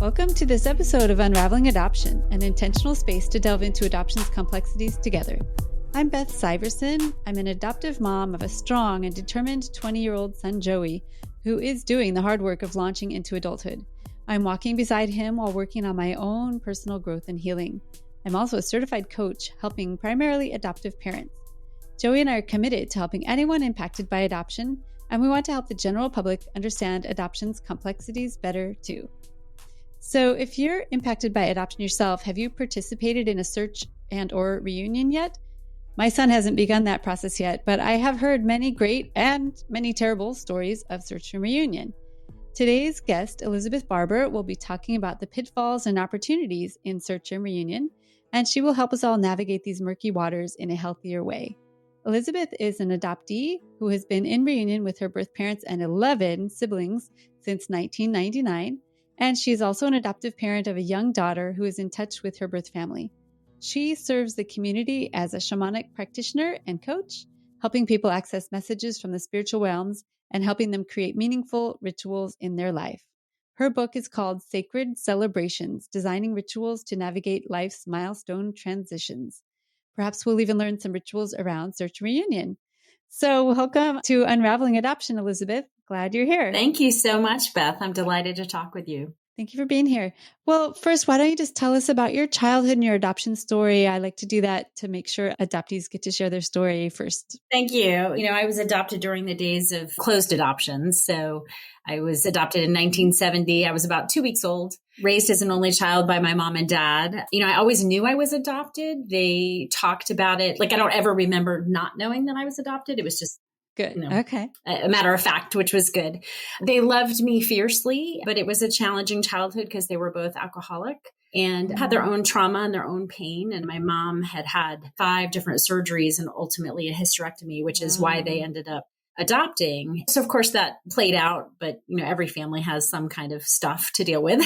Welcome to this episode of Unraveling Adoption, an intentional space to delve into adoption's complexities together. I'm Beth Syverson. I'm an adoptive mom of a strong and determined 20-year-old son, Joey, who is doing the hard work of launching into adulthood. I'm walking beside him while working on my own personal growth and healing. I'm also a certified coach, helping primarily adoptive parents. Joey and I are committed to helping anyone impacted by adoption, and we want to help the general public understand adoption's complexities better too. So if you're impacted by adoption yourself, have you participated in a search and/or reunion yet? My son hasn't begun that process yet, but I have heard many great and many terrible stories of search and reunion. Today's guest, Elizabeth Barbour, will be talking about the pitfalls and opportunities in search and reunion, and she will help us all navigate these murky waters in a healthier way. Elizabeth is an adoptee who has been in reunion with her birth parents and 11 siblings since 1999. And she is also an adoptive parent of a young daughter who is in touch with her birth family. She serves the community as a shamanic practitioner and coach, helping people access messages from the spiritual realms and helping them create meaningful rituals in their life. Her book is called Sacred Celebrations, Designing Rituals to Navigate Life's Milestone Transitions. Perhaps we'll even learn some rituals around search and reunion. So welcome to Unraveling Adoption, Elizabeth. Glad you're here. Thank you so much, Beth. I'm delighted to talk with you. Thank you for being here. Well, first, why don't you just tell us about your childhood and your adoption story? I like to do that to make sure adoptees get to share their story first. Thank you. I was adopted during the days of closed adoptions. So I was adopted in 1970. I was about 2 weeks old, raised as an only child by my mom and dad. I always knew I was adopted. They talked about it. I don't ever remember not knowing that I was adopted. It was just good. Okay. A matter of fact, which was good. They loved me fiercely, but it was a challenging childhood because they were both alcoholic and had their own trauma and their own pain. And my mom had 5 different surgeries and ultimately a hysterectomy, which is why they ended up adopting. So of course that played out, but every family has some kind of stuff to deal with.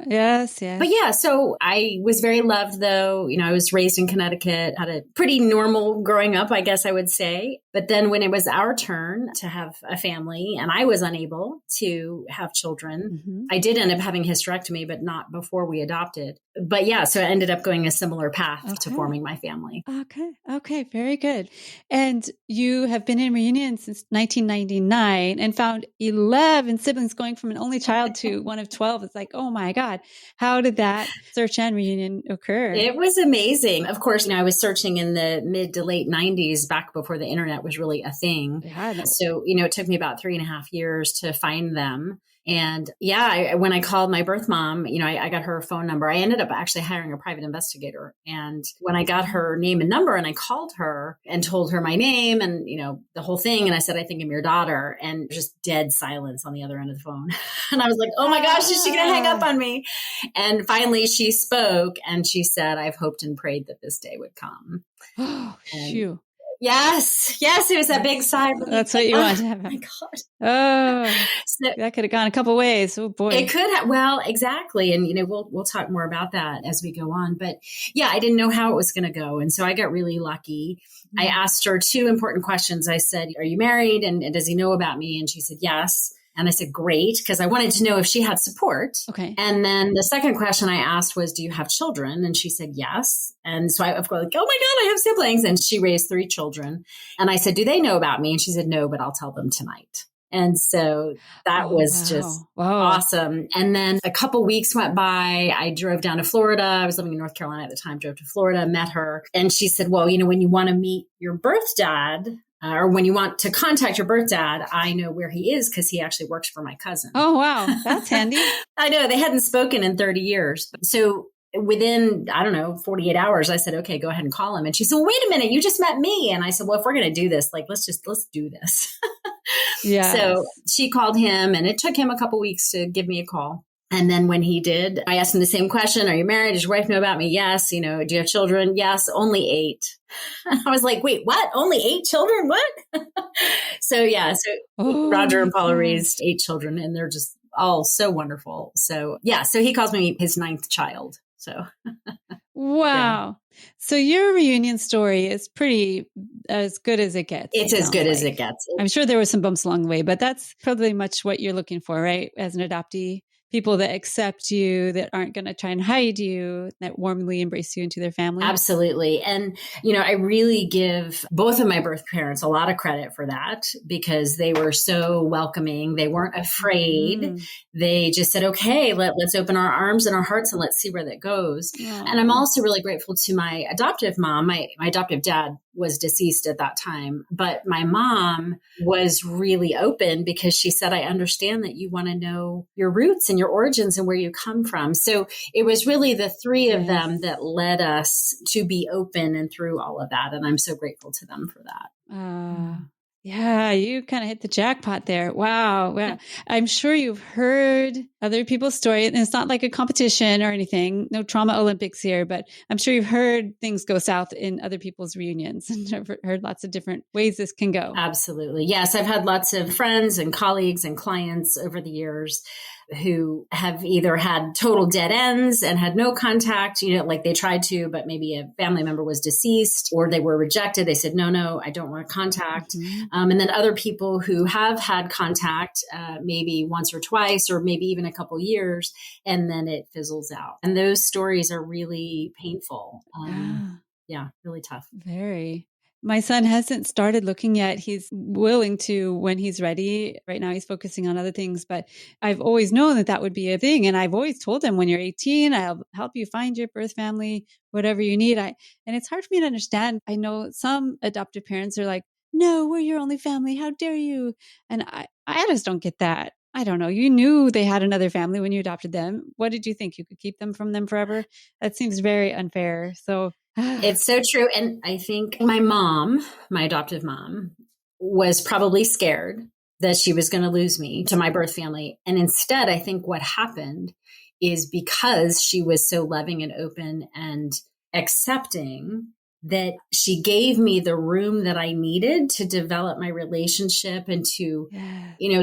Yes. But yeah, so I was very loved though. I was raised in Connecticut, had a pretty normal growing up, I guess I would say. But then when it was our turn to have a family and I was unable to have children, I did end up having a hysterectomy, but not before we adopted. But yeah, so I ended up going a similar path to forming my family. Okay. Very good. And you have been in reunion since 1999 and found 11 siblings, going from an only child to one of 12. It's like, oh my God, how did that search and reunion occur? It was amazing. Of course, I was searching in the mid to late 90s, back before the internet was really a thing. Yeah, so, it took me about 3.5 years to find them. And yeah, when I called my birth mom, I got her phone number. I ended up actually hiring a private investigator. And when I got her name and number and I called her and told her my name and, the whole thing. And I said, I think I'm your daughter, and just dead silence on the other end of the phone. And I was like, oh my gosh, is she going to hang up on me? And finally she spoke and she said, I've hoped and prayed that this day would come. Oh, phew. Yes. It was that big sigh. That's what you want to have. Oh my God. Oh, so, that could have gone a couple ways. Oh boy. It could have. Well, exactly. And, we'll talk more about that as we go on. But yeah, I didn't know how it was going to go. And so I got really lucky. I asked her 2 important questions. I said, are you married? And does he know about me? And she said, yes. And I said, great, because I wanted to know if she had support. Okay. And then the second question I asked was, do you have children? And she said, yes. And so I, of course, oh my God, I have siblings. And she raised 3 children. And I said, do they know about me? And she said, no, but I'll tell them tonight. And so that was just awesome. And then a couple weeks went by. I drove down to Florida. I was living in North Carolina at the time, drove to Florida, met her. And she said, well, when you want to meet your birth dad, or when you want to contact your birth dad, I know where he is because he actually works for my cousin. Oh, wow. That's handy. I know. They hadn't spoken in 30 years. So within, 48 hours, I said, okay, go ahead and call him. And she said, well, wait a minute, you just met me. And I said, well, if we're going to do this, let's do this. Yeah. So she called him and it took him a couple weeks to give me a call. And then when he did, I asked him the same question. Are you married? Does your wife know about me? Yes. Do you have children? Yes. Only 8. I was like, wait, what? Only 8 children? What? So Roger and Paula raised 8 children and they're just all so wonderful. So yeah. So he calls me his 9th child. So. Wow. Yeah. So your reunion story is pretty as good as it gets. It's as good as it gets. I'm sure there were some bumps along the way, but that's probably much what you're looking for, right? As an adoptee. people that accept you, that aren't going to try and hide you, that warmly embrace you into their family. Absolutely. And, I really give both of my birth parents a lot of credit for that because they were so welcoming. They weren't afraid. Mm-hmm. They just said, okay, let's open our arms and our hearts and let's see where that goes. Aww. And I'm also really grateful to my adoptive mom. My adoptive dad was deceased at that time, but my mom was really open because she said, I understand that you want to know your roots and your origins and where you come from. So it was really the three of them that led us to be open and through all of that. And I'm so grateful to them for that. Yeah, you kind of hit the jackpot there. Wow. Yeah. I'm sure you've heard other people's story. And it's not like a competition or anything. No trauma Olympics here, but I'm sure you've heard things go south in other people's reunions and I've heard lots of different ways this can go. Absolutely. Yes. I've had lots of friends and colleagues and clients over the years who have either had total dead ends and had no contact, like they tried to, but maybe a family member was deceased or they were rejected. They said, no, I don't want contact. Mm-hmm. And then other people who have had contact, maybe once or twice, or maybe even a couple years, and then it fizzles out. And those stories are really painful. Yeah, really tough. Very. My son hasn't started looking yet. He's willing to when he's ready. Right now, he's focusing on other things, but I've always known that would be a thing. And I've always told him, when you're 18, I'll help you find your birth family, whatever you need. And it's hard for me to understand. I know some adoptive parents are like, no, we're your only family. How dare you? And I just don't get that. I don't know. You knew they had another family when you adopted them. What did you think? You could keep them from them forever? That seems very unfair. So it's so true. And I think my adoptive mom, was probably scared that she was going to lose me to my birth family. And instead, I think what happened is because she was so loving and open and accepting, that she gave me the room that I needed to develop my relationship and to,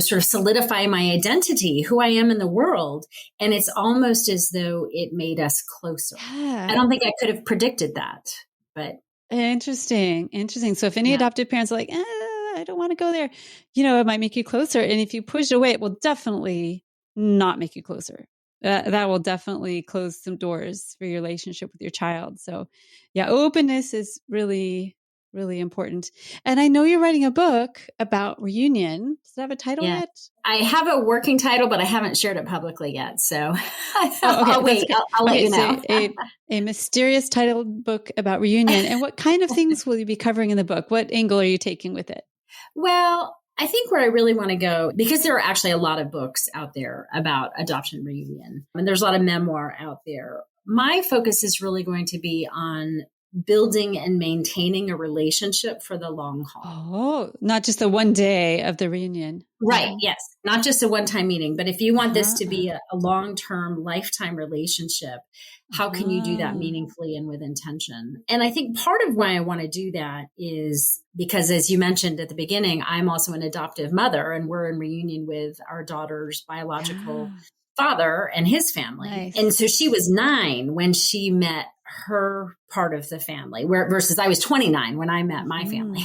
sort of solidify my identity, who I am in the world. And it's almost as though it made us closer. I don't think I could have predicted that, but. Interesting. So if any adoptive parents are like, I don't want to go there, it might make you closer. And if you push away, it will definitely not make you closer. That will definitely close some doors for your relationship with your child. So yeah, openness is really, really important. And I know you're writing a book about reunion. Does it have a title yet? I have a working title, but I haven't shared it publicly yet. So I'll wait. I'll let you know. So a mysterious titled book about reunion. And what kind of things will you be covering in the book? What angle are you taking with it? Well, I think where I really want to go, because there are actually a lot of books out there about adoption reunion, and there's a lot of memoir out there. My focus is really going to be on building and maintaining a relationship for the long haul. Oh, not just the one day of the reunion. Right. Yes. Not just a one-time meeting, but if you want this to be a long-term, lifetime relationship, how can you do that meaningfully and with intention? And I think part of why I want to do that is because, as you mentioned at the beginning, I'm also an adoptive mother, and we're in reunion with our daughter's biological father and his family. Nice. And so she was 9 when she met her part of the family, versus I was 29 when I met my family.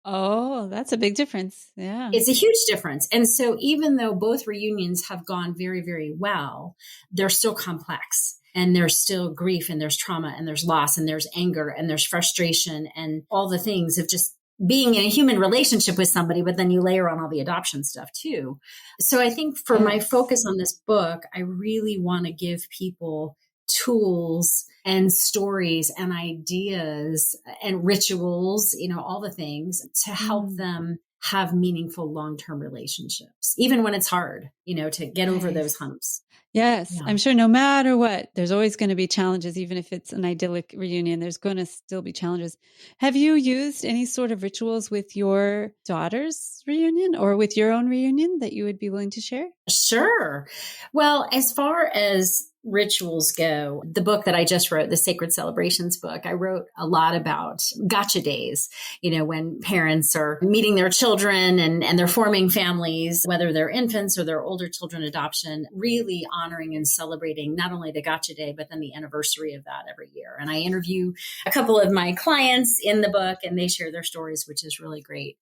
Oh, that's a big difference. Yeah. It's a huge difference. And so even though both reunions have gone very, very well, they're still complex. And there's still grief, and there's trauma, and there's loss, and there's anger, and there's frustration, and all the things of just being in a human relationship with somebody, but then you layer on all the adoption stuff too. So I think for my focus on this book, I really want to give people tools and stories and ideas and rituals, all the things to help them have meaningful long-term relationships, even when it's hard, to get over those humps. Yes. Yeah. I'm sure no matter what, there's always going to be challenges. Even if it's an idyllic reunion, there's going to still be challenges. Have you used any sort of rituals with your daughter's reunion or with your own reunion that you would be willing to share? Sure. Well, as far as rituals go, the book that I just wrote, the Sacred Celebrations book, I wrote a lot about gotcha days, when parents are meeting their children and they're forming families, whether they're infants or they're older children adoption, really honoring and celebrating not only the gotcha day, but then the anniversary of that every year. And I interview a couple of my clients in the book and they share their stories, which is really great.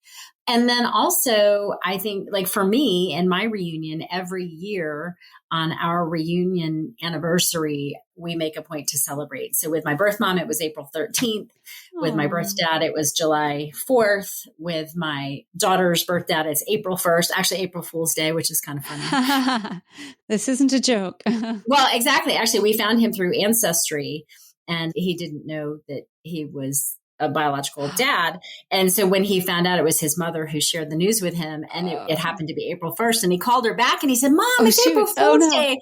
And then also, I think like for me and my reunion every year on our reunion anniversary, we make a point to celebrate. So with my birth mom, it was April 13th. With my birth dad, it was July 4th. With my daughter's birth dad, it's April 1st, actually April Fool's Day, which is kind of funny. This isn't a joke. Well, exactly. Actually, we found him through Ancestry, and he didn't know that he was a biological dad. And so when he found out it was his mother who shared the news with him, and it happened to be April 1st, and he called her back and he said, Mom, it's April Fool's Day.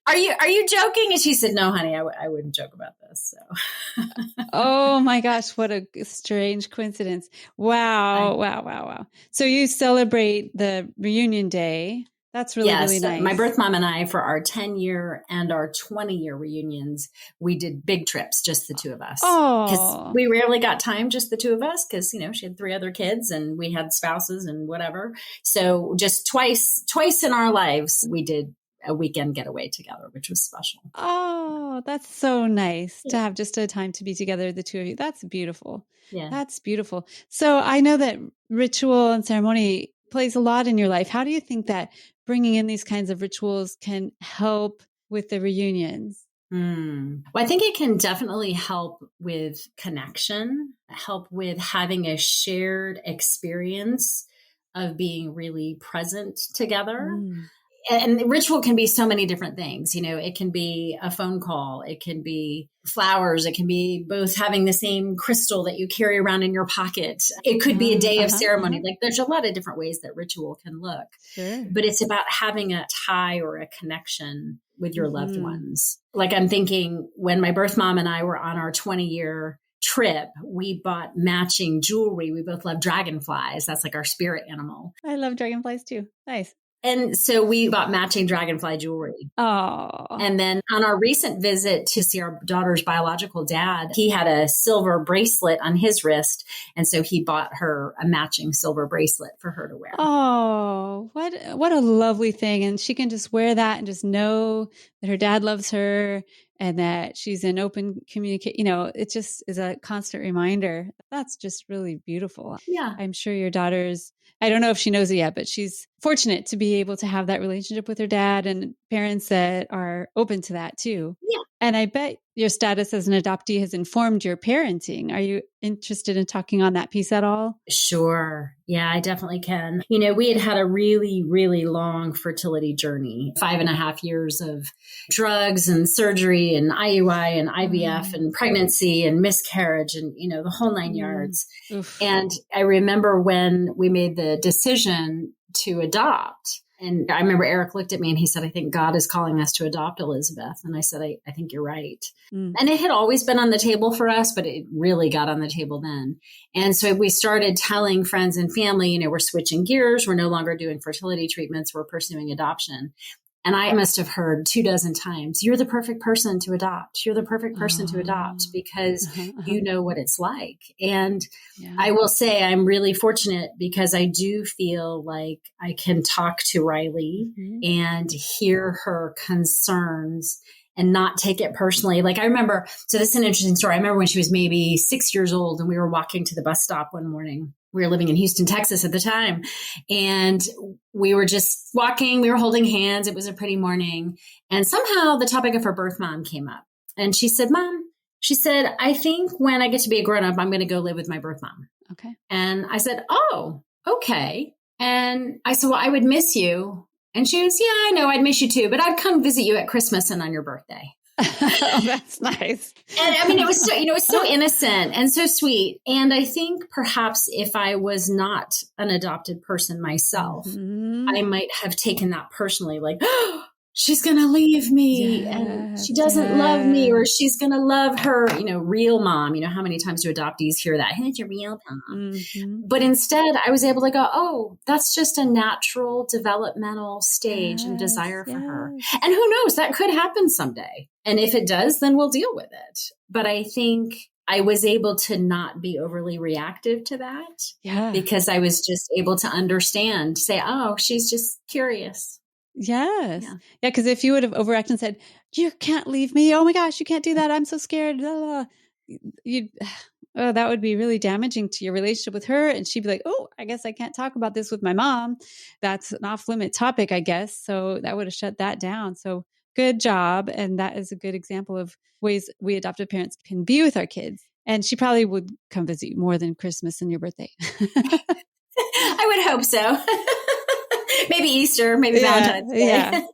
Are you joking? And she said, no, honey, I wouldn't joke about this. So, oh my gosh, what a strange coincidence. Wow. Wow. So you celebrate the reunion day. That's really, really nice. My birth mom and I, for our 10-year and our 20-year reunions, we did big trips, just the two of us. Because we rarely got time, just the two of us, because, you know, she had 3 other kids and we had spouses and whatever. So just twice in our lives, we did a weekend getaway together, which was special. Oh, that's so nice to have just a time to be together, the two of you. That's beautiful. Yeah. That's beautiful. So I know that ritual and ceremony plays a lot in your life. How do you think that bringing in these kinds of rituals can help with the reunions? Well, I think it can definitely help with connection, help with having a shared experience of being really present together. And the ritual can be so many different things. You know, it can be a phone call. It can be flowers. It can be both having the same crystal that you carry around in your pocket. It could be a day of ceremony. Like there's a lot of different ways that ritual can look. Sure. But it's about having a tie or a connection with your loved ones. Like I'm thinking when my birth mom and I were on our 20-year trip, we bought matching jewelry. We both love dragonflies. That's like our spirit animal. I love dragonflies too. Nice. And so we bought matching dragonfly jewelry. Oh. And then on our recent visit to see our daughter's biological dad, he had a silver bracelet on his wrist. And so he bought her a matching silver bracelet for her to wear. Oh, what a lovely thing. And she can just wear that and just know that her dad loves her and that she's in open communication. You know, it just is a constant reminder. That's just really beautiful. Yeah. I'm sure your daughter's, I don't know if she knows it yet, but she's fortunate to be able to have that relationship with her dad and parents that are open to that too. Yeah. And I bet your status as an adoptee has informed your parenting. Are you interested in talking on that piece at all? Sure. Yeah, I definitely can. You know, we had a really, really long fertility journey, 5.5 years of drugs and surgery and IUI and IVF and pregnancy and miscarriage and, you know, the whole 9 yards. Oof. And I remember when we made the decision to adopt. And I remember Eric looked at me and he said, I think God is calling us to adopt, Elizabeth. And I said, I think you're right. And it had always been on the table for us, but it really got on the table then. And so we started telling friends and family, you know, we're switching gears. We're no longer doing fertility treatments. We're pursuing adoption. And I must have heard 24 times, you're the perfect person to adopt. You're the perfect person to adopt because you know what it's like. And I will say I'm really fortunate because I do feel like I can talk to Riley and hear her concerns and not take it personally. Like I remember, so this is an interesting story. I remember when she was maybe 6 years old and we were walking to the bus stop one morning. We were living in Houston, Texas at the time. And we were just walking. We were holding hands. It was a pretty morning. And somehow the topic of her birth mom came up. And she said, Mom, she said, I think when I get to be a grown up, I'm going to go live with my birth mom. Okay. And I said, oh, okay. And I said, well, I would miss you. And she was, yeah, I know I'd miss you too, but I'd come visit you at Christmas and on your birthday. Oh, that's nice. And I mean, it was so, you know, it was so innocent and so sweet. And I think perhaps if I was not an adopted person myself, I might have taken that personally, like, oh, she's going to leave me and she doesn't love me, or she's going to love her, you know, real mom. You know, how many times do adoptees hear that? Hey, it's your real mom. But instead I was able to go, oh, that's just a natural developmental stage and desire for her. And who knows, that could happen someday. And if it does, then we'll deal with it. But I think I was able to not be overly reactive to that because I was just able to understand, say, oh, she's just curious. Yes. Yeah. Because if you would have overacted and said, you can't leave me. Oh my gosh, you can't do that. I'm so scared. You'd, oh, that would be really damaging to your relationship with her. And she'd be like, oh, I guess I can't talk about this with my mom. That's an off limit topic, I guess. So that would have shut that down. So good job. And that is a good example of ways we adoptive parents can be with our kids. And she probably would come visit you more than Christmas and your birthday. I would hope so. Maybe Easter, maybe Valentine's Day. Yeah.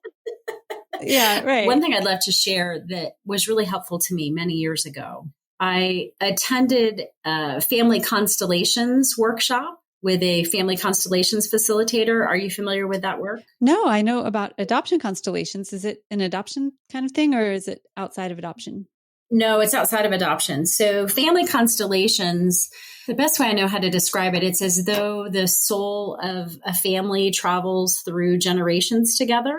Yeah, right. One thing I'd love to share that was really helpful to me many years ago. I attended a family constellations workshop with a family constellations facilitator. Are you familiar with that work? No, I know about adoption constellations. Is it an adoption kind of thing, or is it outside of adoption? No, it's outside of adoption. So family constellations, the best way I know how to describe it, it's as though the soul of a family travels through generations together,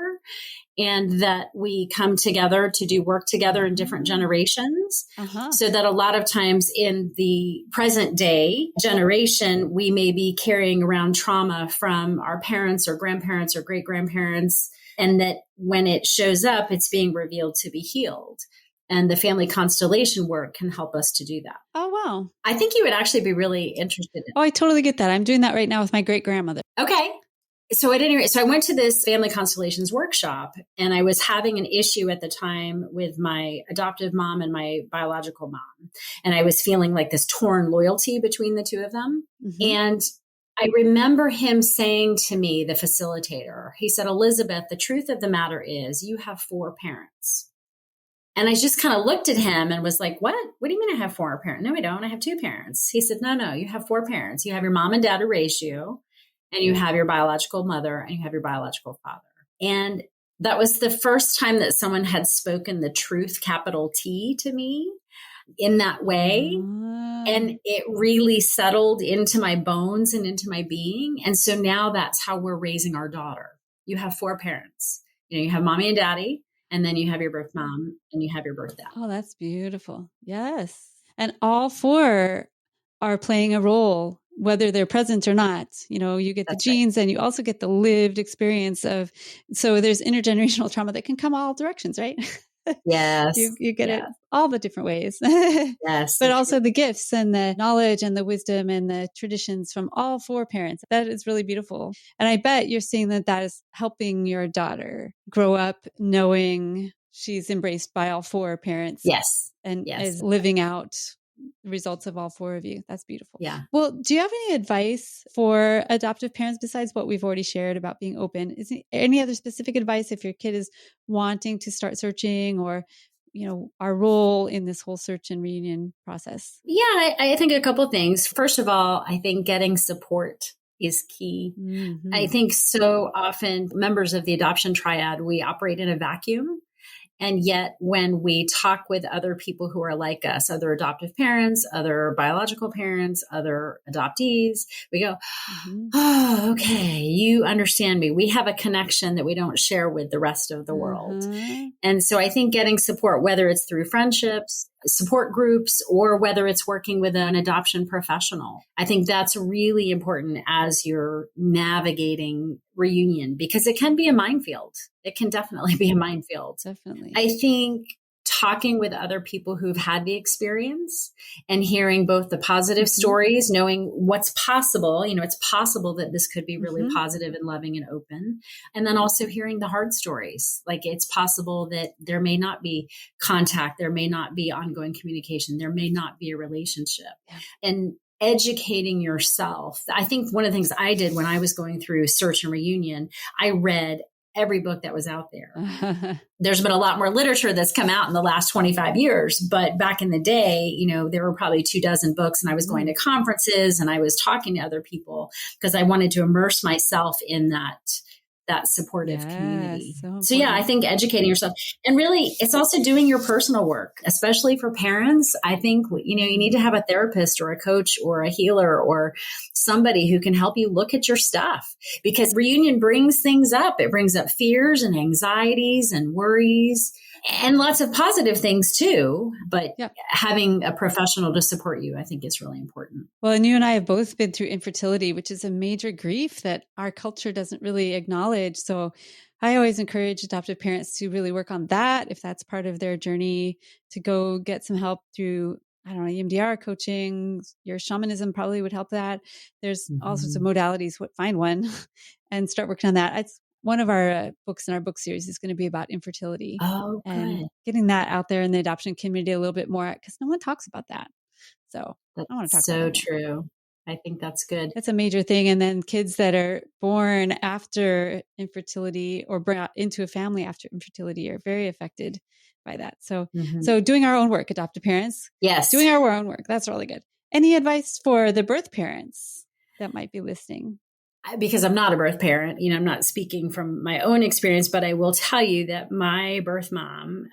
and that we come together to do work together in different generations. So that a lot of times in the present day generation, we may be carrying around trauma from our parents or grandparents or great grandparents. And that when it shows up, it's being revealed to be healed. And the family constellation work can help us to do that. Oh, wow. I think you would actually be really interested in it. Oh, I totally get that. I'm doing that right now with my great grandmother. Okay. So at any rate, so I went to this family constellations workshop, and I was having an issue at the time with my adoptive mom and my biological mom. And I was feeling like this torn loyalty between the two of them. And I remember him saying to me, the facilitator, he said, Elizabeth, the truth of the matter is you have 4 parents. And I just kind of looked at him and was like, what? What do you mean I have 4 parents? No, I don't. I have 2 parents. He said, no, you have 4 parents. You have your mom and dad who raised you, and you have your biological mother, and you have your biological father. And that was the first time that someone had spoken the truth, capital T, to me in that way. And it really settled into my bones and into my being. And so now that's how we're raising our daughter. You have 4 parents. You have mommy and daddy, and then you have your birth mom, and you have your birth dad. Oh, that's beautiful. Yes. And all 4 are playing a role, whether they're present or not. You get the genes, and you also get the lived experience of, so there's intergenerational trauma that can come all directions, right? Yes. You get it all the different ways. Yes. But also the gifts and the knowledge and the wisdom and the traditions from all 4 parents. That is really beautiful. And I bet you're seeing that is helping your daughter grow up knowing she's embraced by all 4 parents. Yes. And is living out the results of all 4 of you. That's beautiful. Yeah. Well, do you have any advice for adoptive parents besides what we've already shared about being open? Is there any other specific advice if your kid is wanting to start searching, or, our role in this whole search and reunion process? Yeah, I think a couple of things. First of all, I think getting support is key. I think so often members of the adoption triad, we operate in a vacuum. And yet when we talk with other people who are like us, other adoptive parents, other biological parents, other adoptees, we go, oh, okay, you understand me. We have a connection that we don't share with the rest of the world. And so I think getting support, whether it's through friendships, support groups, or whether it's working with an adoption professional, I think that's really important as you're navigating reunion, because it can be a minefield. It can definitely be a minefield. Definitely. I think talking with other people who've had the experience and hearing both the positive stories, knowing what's possible, it's possible that this could be really positive and loving and open. And then also hearing the hard stories. Like it's possible that there may not be contact, there may not be ongoing communication, there may not be a relationship. And educating yourself. I think one of the things I did when I was going through search and reunion, I read every book that was out there. There's been a lot more literature that's come out in the last 25 years, but back in the day, there were probably 24 books, and I was going to conferences and I was talking to other people because I wanted to immerse myself in that supportive community. So I think educating yourself, and really it's also doing your personal work, especially for parents. I think, you need to have a therapist or a coach or a healer or somebody who can help you look at your stuff, because reunion brings things up. It brings up fears and anxieties and worries and lots of positive things too. But having a professional to support you, I think is really important. Well, and you and I have both been through infertility, which is a major grief that our culture doesn't really acknowledge. So I always encourage adoptive parents to really work on that if that's part of their journey, to go get some help through I don't know, EMDR coaching, your shamanism probably would help that. There's all sorts of modalities. Find one and start working on that. It's one of our books in our book series is going to be about infertility and getting that out there in the adoption community a little bit more because no one talks about that. So I want to talk about that. So true. I think that's good. That's a major thing. And then kids that are born after infertility or brought into a family after infertility are very affected by that. So, so doing our own work, adoptive parents. Yes. Doing our own work. That's really good. Any advice for the birth parents that might be listening? Because I'm not a birth parent, I'm not speaking from my own experience, but I will tell you that my birth mom,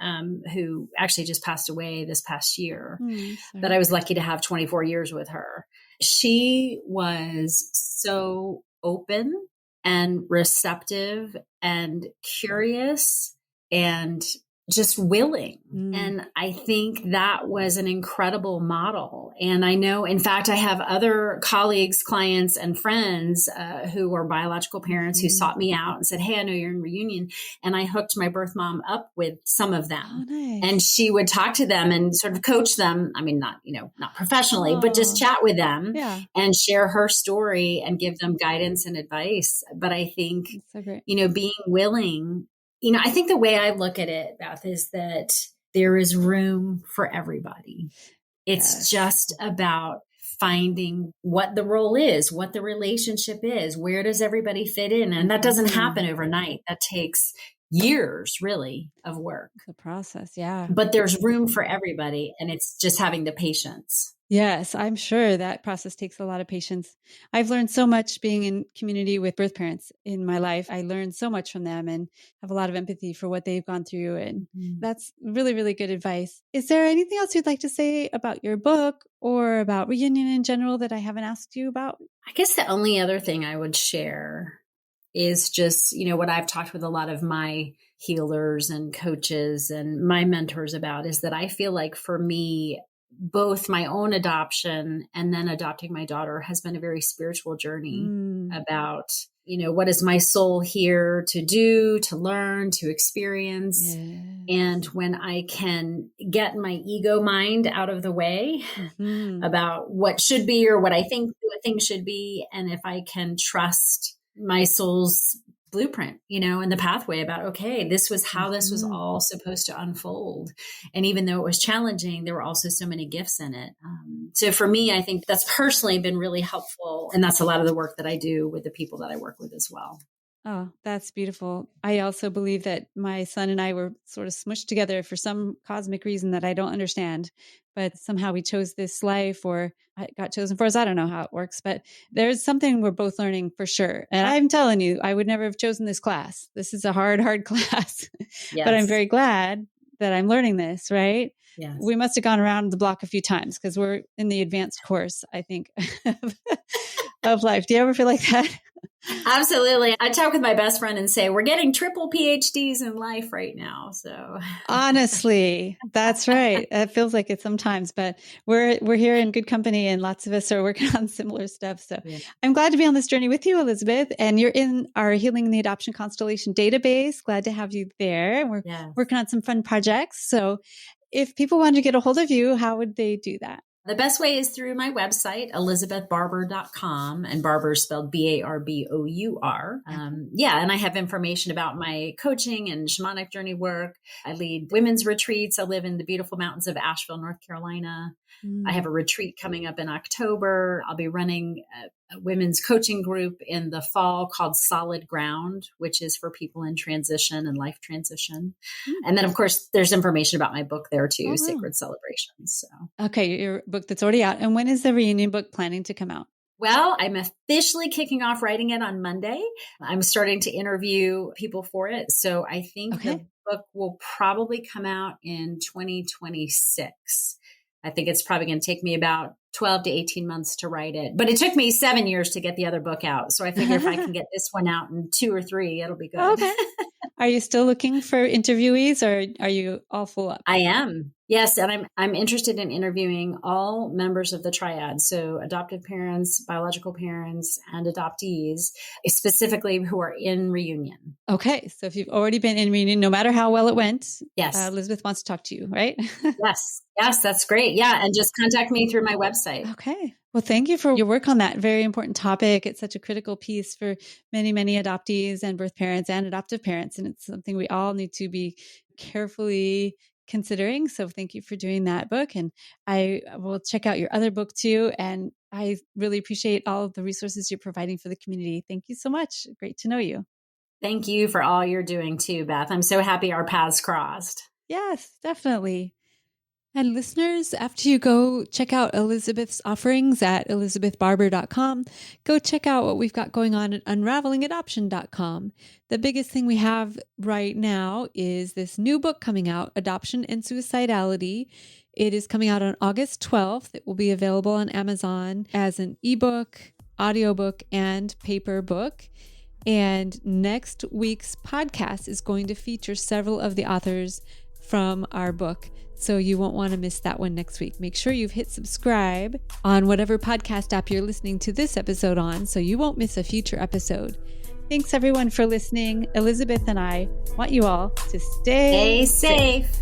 who actually just passed away this past year, that I was lucky to have 24 years with her. She was so open and receptive and curious and just willing. And I think that was an incredible model. And I know, in fact, I have other colleagues, clients, and friends who are biological parents who sought me out and said, hey, I know you're in Reunion. And I hooked my birth mom up with some of them. Oh, nice. And she would talk to them and sort of coach them. I mean, not professionally, but just chat with them and share her story and give them guidance and advice. But I think, so great. Being willing, I think the way I look at it, Beth, is that there is room for everybody. It's just about finding what the role is, what the relationship is, where does everybody fit in? And that doesn't happen overnight. That takes years, really, of work. It's a process, yeah. But there's room for everybody, and it's just having the patience. Yes, I'm sure that process takes a lot of patience. I've learned so much being in community with birth parents in my life. I learned so much from them and have a lot of empathy for what they've gone through. And that's really, really good advice. Is there anything else you'd like to say about your book or about Reunion in general that I haven't asked you about? I guess the only other thing I would share is just, what I've talked with a lot of my healers and coaches and my mentors about is that I feel like for me, both my own adoption and then adopting my daughter has been a very spiritual journey about, what is my soul here to do, to learn, to experience. Yes. And when I can get my ego mind out of the way about what should be or what I think things should be. And if I can trust my soul's blueprint, and the pathway about, okay, this was how this was all supposed to unfold. And even though it was challenging, there were also so many gifts in it. So for me, I think that's personally been really helpful. And that's a lot of the work that I do with the people that I work with as well. Oh, that's beautiful. I also believe that my son and I were sort of smushed together for some cosmic reason that I don't understand, but somehow we chose this life or I got chosen for us. I don't know how it works, but there's something we're both learning for sure. And I'm telling you, I would never have chosen this class. This is a hard class, but I'm very glad that I'm learning this, right? Yes. We must have gone around the block a few times because we're in the advanced course, I think, of life. Do you ever feel like that? Absolutely. I talk with my best friend and say, we're getting triple PhDs in life right now. So honestly, that's right. It feels like it sometimes, but we're here in good company and lots of us are working on similar stuff. So I'm glad to be on this journey with you, Elizabeth, and you're in our Healing the Adoption Constellation database. Glad to have you there. We're working on some fun projects. So if people wanted to get a hold of you, how would they do that? The best way is through my website, elizabethbarbour.com, and Barbour is spelled Barbour. And I have information about my coaching and shamanic journey work. I lead women's retreats. I live in the beautiful mountains of Asheville, North Carolina. I have a retreat coming up in October. I'll be running a women's coaching group in the fall called Solid Ground, which is for people in transition and life transition. And then, of course, there's information about my book there too, Sacred Celebrations. So. Okay, your book that's already out. And when is the Reunion book planning to come out? Well, I'm officially kicking off writing it on Monday. I'm starting to interview people for it. So I think the book will probably come out in 2026. I think it's probably going to take me about 12 to 18 months to write it. But it took me 7 years to get the other book out. So I figure if I can get this one out in 2 or 3, it'll be good. Okay. Are you still looking for interviewees or are you all full up? I am. Yes. And I'm interested in interviewing all members of the triad. So adoptive parents, biological parents, and adoptees, specifically who are in reunion. Okay. So if you've already been in reunion, no matter how well it went, yes, Elizabeth wants to talk to you, right? Yes. Yes. That's great. Yeah. And just contact me through my website. Okay. Well, thank you for your work on that very important topic. It's such a critical piece for many, many adoptees and birth parents and adoptive parents. And it's something we all need to be carefully considering. So thank you for doing that book. And I will check out your other book too. And I really appreciate all of the resources you're providing for the community. Thank you so much. Great to know you. Thank you for all you're doing too, Beth. I'm so happy our paths crossed. Yes, definitely. And listeners, after you go check out Elizabeth's offerings at elizabethbarbour.com, go check out what we've got going on at unravelingadoption.com. The biggest thing we have right now is this new book coming out, Adoption and Suicidality. It is coming out on August 12th. It will be available on Amazon as an ebook, audiobook, and paper book. And next week's podcast is going to feature several of the authors from our book. So you won't want to miss that one next week. Make sure you've hit subscribe on whatever podcast app you're listening to this episode on so you won't miss a future episode. Thanks everyone for listening. Elizabeth and I want you all to stay safe.